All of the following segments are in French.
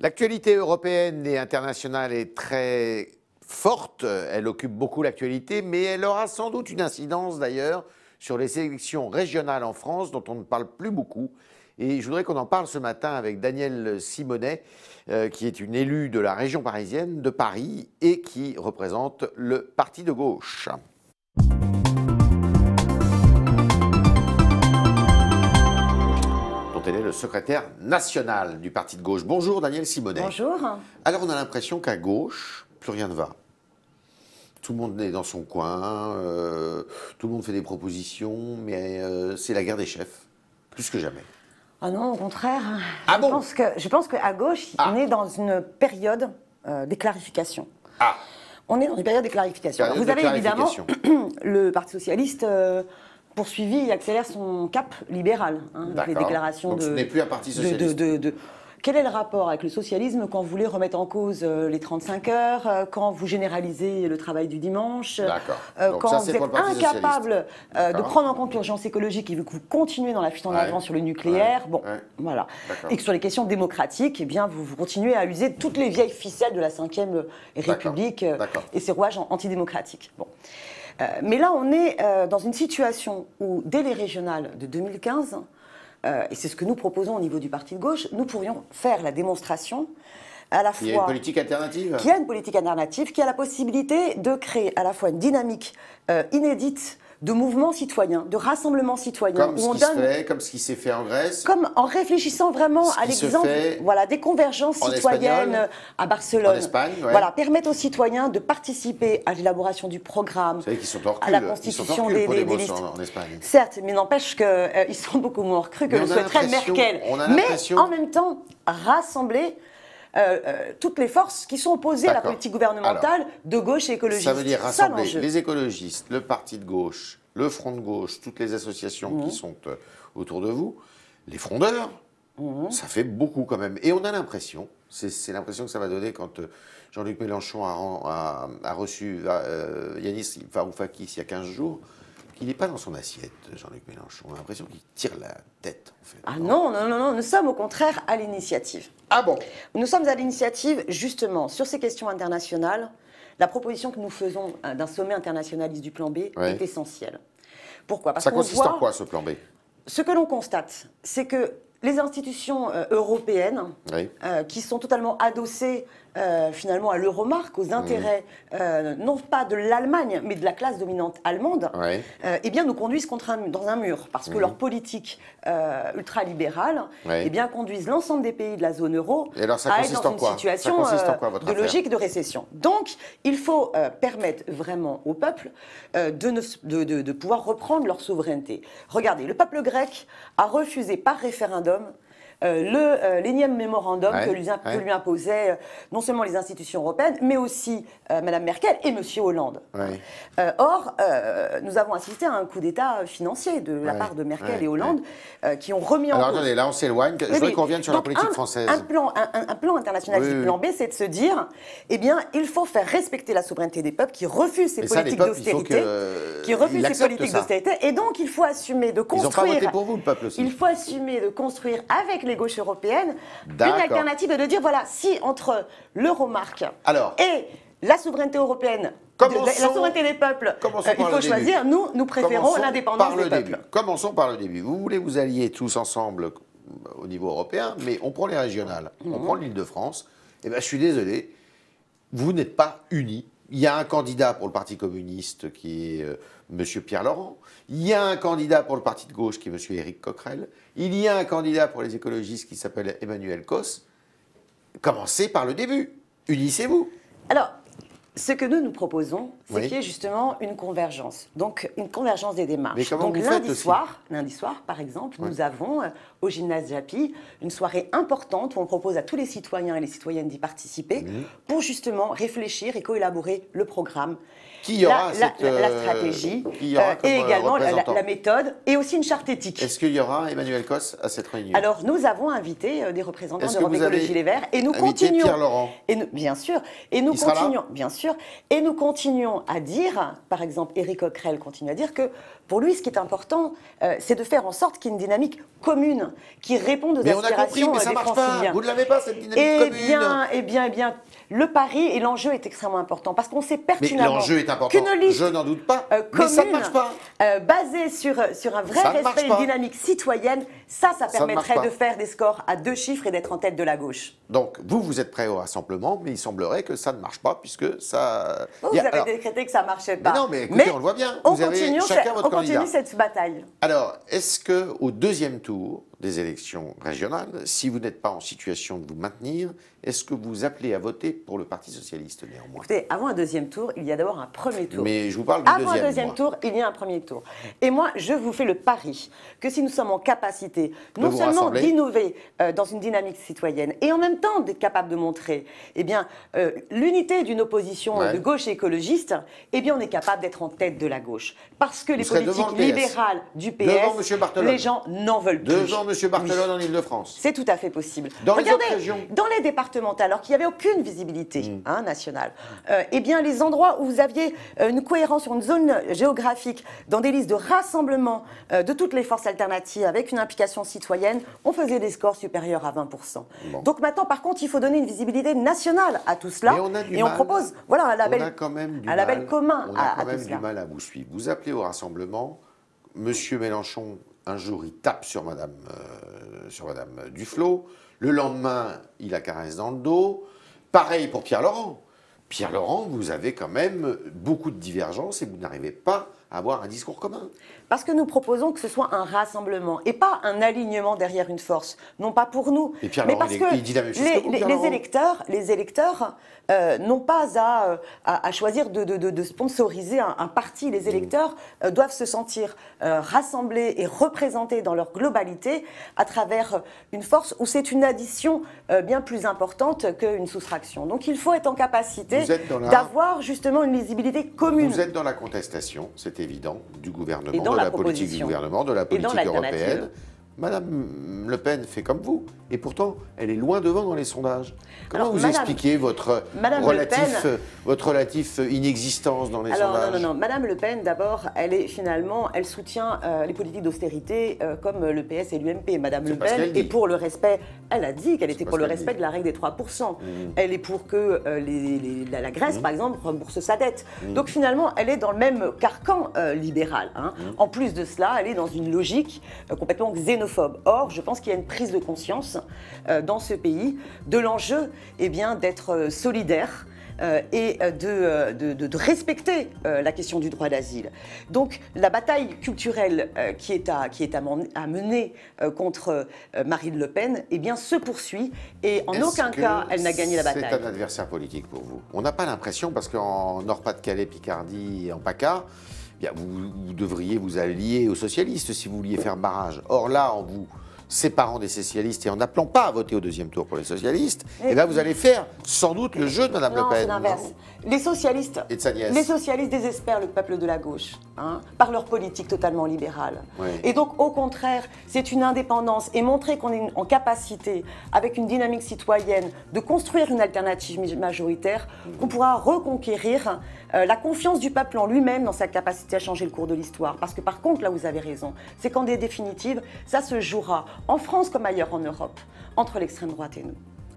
L'actualité européenne et internationale est très forte, elle occupe beaucoup l'actualité, mais elle aura sans doute une incidence d'ailleurs sur les élections régionales en France dont on ne parle plus beaucoup. Et je voudrais qu'on en parle ce matin avec Danielle Simonet, qui est une élue de la région parisienne, de Paris, et qui représente le parti de gauche. Elle est le secrétaire national du parti de gauche. Bonjour Danielle Simonet. Bonjour. Alors on a l'impression qu'à gauche, plus rien ne va. Tout le monde est dans son coin, tout le monde fait des propositions, mais c'est la guerre des chefs, plus que jamais. Ah non, au contraire. Ah bon ? Je pense qu'à gauche, on est dans une période des clarifications. Ah. On est dans une période des clarifications. Période vous avez de évidemment clarification. le Parti socialiste poursuivi et accélère son cap libéral. Avec les déclarations donc ce n'est plus un parti socialiste. Quel est le rapport avec le socialisme quand vous voulez remettre en cause les 35 heures, quand vous généralisez le travail du dimanche, quand ça, vous êtes incapable de prendre en compte l'urgence écologique et que vous continuez dans la fuite en avant sur le nucléaire, voilà. Et que sur les questions démocratiques, eh bien, vous continuez à user de toutes les vieilles ficelles de la Ve République et ses rouages antidémocratiques. Bon. Mais là, on est dans une situation où, dès les régionales de 2015, et c'est ce que nous proposons au niveau du parti de gauche, nous pourrions faire la démonstration à la fois... Il y a une politique alternative ? Qu'il y a une politique alternative, qui a la possibilité de créer à la fois une dynamique inédite de mouvements citoyens, de rassemblements citoyens. Comme ce qui s'est fait en Grèce. Comme en réfléchissant vraiment à l'exemple des convergences citoyennes à Barcelone. En Espagne, voilà, permettre aux citoyens de participer à l'élaboration du programme, vous savez qu'ils sont en recul, à la constitution des listes. En Espagne. Certes, mais n'empêche qu'ils sont beaucoup moins recrues que le souhaiterait Merkel. Mais en même temps, rassembler toutes les forces qui sont opposées à la politique gouvernementale de gauche et écologiste. Ça veut dire rassembler les écologistes, le parti de gauche, le front de gauche, toutes les associations qui sont autour de vous, les frondeurs, ça fait beaucoup quand même. Et on a l'impression, c'est l'impression que ça va donner quand Jean-Luc Mélenchon a reçu Yanis Varoufakis il y a 15 jours, qu'il n'est pas dans son assiette, Jean-Luc Mélenchon. On a l'impression qu'il tire la tête, en fait. Ah non, nous sommes au contraire à l'initiative. Ah bon ? Nous sommes à l'initiative, justement, sur ces questions internationales. La proposition que nous faisons d'un sommet internationaliste du plan B est essentielle. Pourquoi ? Parce ça consiste en quoi, ce plan B ? Ce que l'on constate, c'est que les institutions européennes, qui sont totalement adossées finalement à l'Euromark, aux intérêts non pas de l'Allemagne, mais de la classe dominante allemande, eh bien, nous conduisent dans un mur, parce que leur politique ultralibérale conduisent l'ensemble des pays de la zone euro à être dans une situation de logique de récession. Donc, il faut permettre vraiment au peuple de pouvoir reprendre leur souveraineté. Regardez, le peuple grec a refusé par référendum l'énième mémorandum que lui imposaient non seulement les institutions européennes, mais aussi Mme Merkel et M. Hollande. Or, nous avons assisté à un coup d'État financier de la part de Merkel et Hollande qui ont remis en cause... Alors attendez, là on s'éloigne, je voudrais qu'on revienne sur la politique française. Un plan international du plan B, c'est de se dire, eh bien, il faut faire respecter la souveraineté des peuples qui refusent ces politiques d'austérité, et donc il faut assumer de construire... Ils n'ont pas voté pour vous, le peuple aussi. Il faut assumer de construire avec les gauches européennes une alternative et de dire, voilà, si entre l'Euromark et la souveraineté européenne, la souveraineté des peuples, il faut choisir, nous préférons l'indépendance des peuples. Commençons par le début. Vous voulez vous allier tous ensemble au niveau européen, mais on prend les régionales, on prend l'Île-de-France, et bien je suis désolé, vous n'êtes pas unis. Il y a un candidat pour le Parti communiste qui est M. Pierre Laurent. Il y a un candidat pour le Parti de gauche qui est M. Éric Coquerel. Il y a un candidat pour les écologistes qui s'appelle Emmanuel Cos. Commencez par le début. Unissez-vous. Alors, ce que nous proposons, c'est qu'il y ait justement une convergence. Donc, une convergence des démarches. Donc, lundi soir, par exemple, nous avons au gymnase Japy une soirée importante où on propose à tous les citoyens et les citoyennes d'y participer pour justement réfléchir et coélaborer le programme. Qui y aura la stratégie et également la méthode et aussi une charte éthique. Est-ce qu'il y aura Emmanuel Cos à cette réunion? Alors nous avons invité des représentants d'Europe Écologie Les Verts et nous continuons. Pierre Laurent bien sûr, et nous continuons, bien sûr. sûr. Et nous continuons à dire, par exemple, Éric Coquerel continue à dire que pour lui, ce qui est important, c'est de faire en sorte qu'il y ait une dynamique commune qui réponde aux aspirations des Franciliens. Mais on a compris, mais ça marche pas. Vous ne l'avez pas, cette dynamique commune. Eh bien, le pari et l'enjeu est extrêmement important parce qu'on sait pertinemment qu'une liste, je n'en doute pas, mais ça ne marche pas. Basée sur un vrai respect et une dynamique citoyenne, ça permettrait de faire des scores à 2 chiffres et d'être en tête de la gauche. Donc, vous êtes prêt au rassemblement, mais il semblerait que ça ne marche pas, puisque ça... Vous avez décrété que ça ne marchait pas. Mais non, mais écoutez, on le voit bien. Vous avez chacun votre candidat. On continue cette bataille. Alors, est-ce qu'au deuxième tour des élections régionales, si vous n'êtes pas en situation de vous maintenir, est-ce que vous appelez à voter pour le Parti socialiste, néanmoins? Écoutez, avant un deuxième tour, il y a d'abord un premier tour. Mais je vous parle du deuxième. Avant un deuxième tour, il y a un premier tour. Et moi, je vous fais le pari que si nous sommes en capacité, non seulement d'innover dans une dynamique citoyenne, et en même temps d'être capable de montrer l'unité d'une opposition de gauche et écologiste, eh bien, on est capable d'être en tête de la gauche. Parce que les politiques libérales du PS, les gens n'en veulent plus. Devant M. Barthelone en Ile-de-France. C'est tout à fait possible. Dans les autres régions. Dans les départementales, alors qu'il n'y avait aucune visibilité nationale, eh bien, les endroits où vous aviez une cohérence sur une zone géographique, dans des listes de rassemblement de toutes les forces alternatives avec une implication citoyenne, on faisait des scores supérieurs à 20%. Bon. Donc maintenant, par contre, il faut donner une visibilité nationale à tout cela. On propose un label commun à tout cela. On a quand même du mal à vous suivre. Vous appelez au rassemblement, M. Mélenchon, un jour, il tape sur Madame Duflot. Le lendemain, il la caresse dans le dos. Pareil pour Pierre Laurent. Pierre Laurent, vous avez quand même beaucoup de divergences et vous n'arrivez pas à avoir un discours commun. Parce que nous proposons que ce soit un rassemblement et pas un alignement derrière une force. Non pas pour nous, et Pierre mais Laurent, parce que il dit la même chose que vous, les électeurs n'ont pas à choisir de sponsoriser un parti. Les électeurs doivent se sentir rassemblés et représentés dans leur globalité à travers une force où c'est une addition bien plus importante qu'une soustraction. Donc il faut être en capacité d'avoir justement une lisibilité commune. Vous êtes dans la contestation, c'est évident, du gouvernement, de la politique du gouvernement, de la politique européenne. Madame Le Pen fait comme vous, et pourtant, elle est loin devant dans les sondages. Comment vous expliquez votre relative inexistence dans les sondages? Non. Madame Le Pen, d'abord, elle soutient les politiques d'austérité comme le PS et l'UMP. Madame Le Pen est pour le respect, elle a dit qu'elle était pour le respect de la règle des 3%. Elle est pour que la Grèce, par exemple, rembourse sa dette. Donc finalement, elle est dans le même carcan libéral. En plus de cela, elle est dans une logique complètement xénophobe. Or, je pense qu'il y a une prise de conscience dans ce pays de l'enjeu d'être solidaire et de respecter la question du droit d'asile. Donc la bataille culturelle qui est à mener contre Marine Le Pen se poursuit et en aucun cas elle n'a gagné la bataille. C'est un adversaire politique pour vous? On n'a pas l'impression, parce qu'en Nord-Pas-de-Calais, Picardie et en PACA, vous devriez vous allier aux socialistes si vous vouliez faire barrage. Or là, en vous séparant des socialistes et en n'appelant pas à voter au deuxième tour pour les socialistes, vous allez faire sans doute le jeu de Mme Le Pen. C'est l'inverse. Les socialistes désespèrent le peuple de la gauche par leur politique totalement libérale. Oui. Et donc, au contraire, c'est une indépendance et montrer qu'on est en capacité, avec une dynamique citoyenne, de construire une alternative majoritaire, qu'on pourra reconquérir la confiance du peuple en lui-même dans sa capacité à changer le cours de l'histoire. Parce que par contre, là, vous avez raison, c'est qu'en définitive, ça se jouera en France comme ailleurs en Europe, entre l'extrême droite et nous.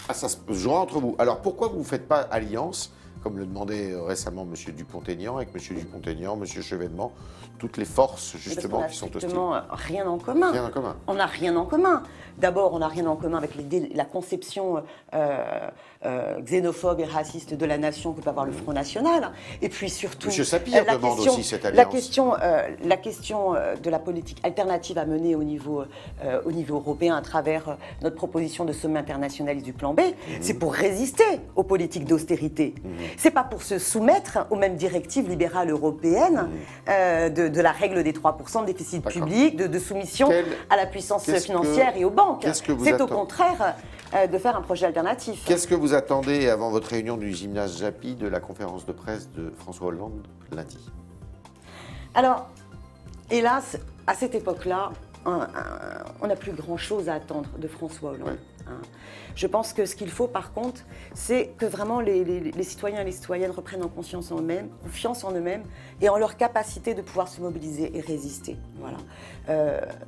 Ah, ça se jouera entre vous. Alors pourquoi vous ne faites pas alliance, comme le demandait récemment M. Dupont-Aignan, avec M. Dupont-Aignan, M. Chevènement, toutes les forces justement qui sont hostiles? Rien en commun. Rien en commun. On n'a rien en commun. D'abord, on n'a rien en commun avec la conception xénophobe et raciste de la nation que peut avoir le Front National. Et puis surtout, M. Sapir demande aussi cette alliance. La question de la politique alternative à mener au niveau européen à travers notre proposition de sommet internationaliste du plan B, c'est pour résister aux politiques d'austérité. C'est pas pour se soumettre aux mêmes directives libérales européennes de la règle des 3% de déficit public, de soumission à la puissance financière et aux banques. C'est au contraire de faire un projet alternatif. Qu'est-ce que vous attendez avant votre réunion du gymnase Japy de la conférence de presse de François Hollande lundi? Alors, hélas, à cette époque-là, on n'a plus grand-chose à attendre de François Hollande. Ouais. Hein. Je pense que ce qu'il faut, par contre, c'est que vraiment les citoyens et les citoyennes reprennent confiance en eux-mêmes et en leur capacité de pouvoir se mobiliser et résister. Voilà.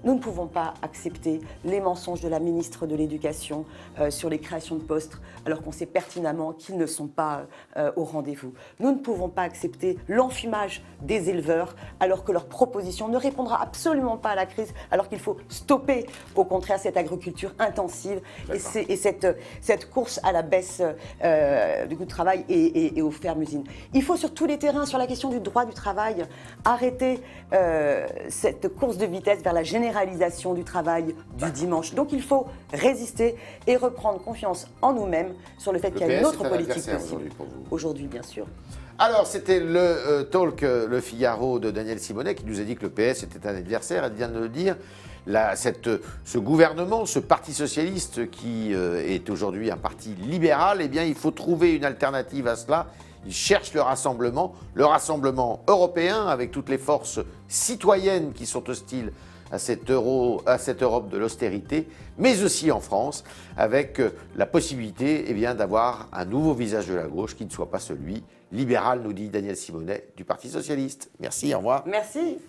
Nous ne pouvons pas accepter les mensonges de la ministre de l'Éducation sur les créations de postes, alors qu'on sait pertinemment qu'ils ne sont pas au rendez-vous. Nous ne pouvons pas accepter l'enfumage des éleveurs, alors que leur proposition ne répondra absolument pas à la crise, alors qu'il faut stopper, au contraire, cette agriculture intensive et cette course à la baisse du coût de travail et aux fermes-usines. Il faut sur tous les terrains, sur la question du droit du travail, arrêter cette course de vitesse vers la généralisation du travail du dimanche. Donc il faut résister et reprendre confiance en nous-mêmes sur le fait qu'il y a une autre politique possible. Aujourd'hui, bien sûr. Alors, c'était le talk Le Figaro de Daniel Simonet qui nous a dit que le PS était un adversaire. Elle vient de le dire. Ce gouvernement, ce parti socialiste qui est aujourd'hui un parti libéral, eh bien, il faut trouver une alternative à cela. Ils cherchent le rassemblement européen avec toutes les forces citoyennes qui sont hostiles à cette Europe de l'austérité, mais aussi en France, avec la possibilité d'avoir un nouveau visage de la gauche qui ne soit pas celui libéral, nous dit Daniel Simonet du Parti socialiste. Merci, au revoir. Merci.